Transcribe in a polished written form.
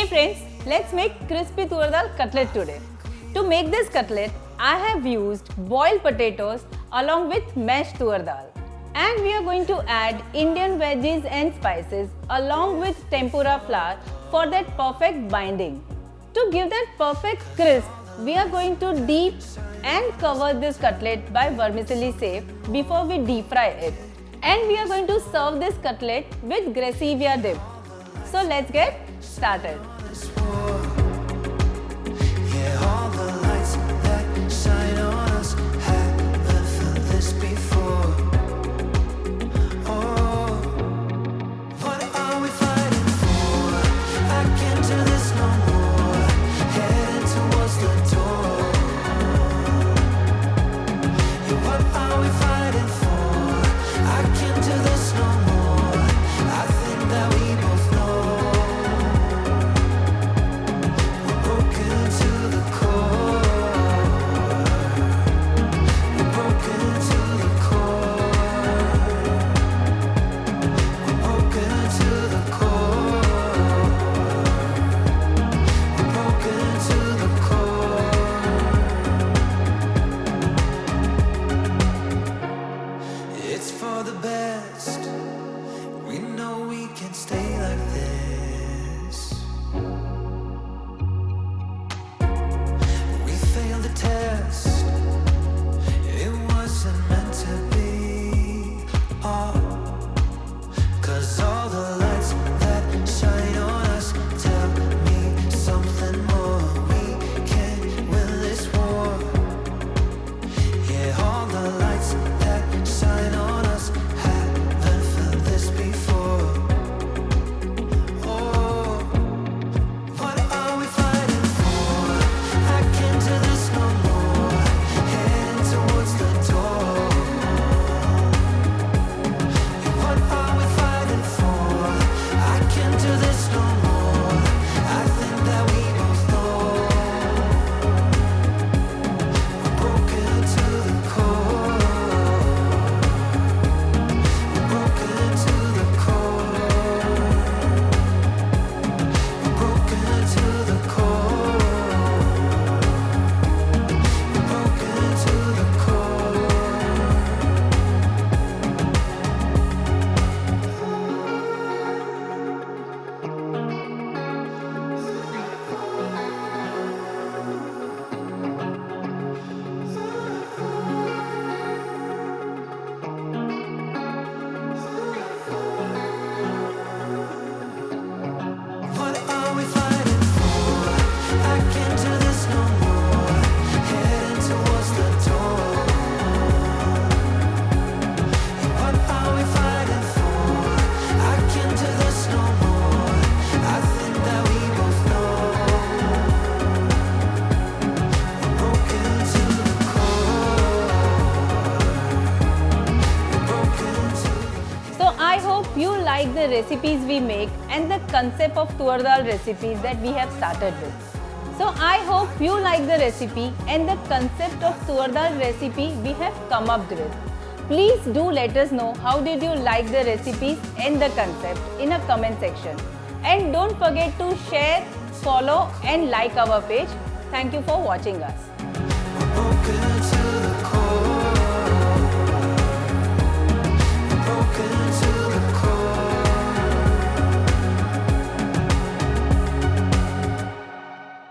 Hey friends, let's make crispy Toor Dal cutlet today. To make this cutlet, I have used boiled potatoes along with mashed Toor Dal. And we are going to add Indian veggies and spices along with tempura flour for that perfect binding. To give that perfect crisp, we are going to deep and cover this cutlet by Vermicelli Sev before we deep fry it. And we are going to serve this cutlet with gravy dip. So let's get started. You like the recipes we make and the concept of Toor Dal recipes that we have started with. So I hope you like the recipe and the concept of Toor Dal recipe we have come up with. Please do let us know how did you like the recipes and the concept in a comment section. And don't forget to share, follow and like our page. Thank you for watching us.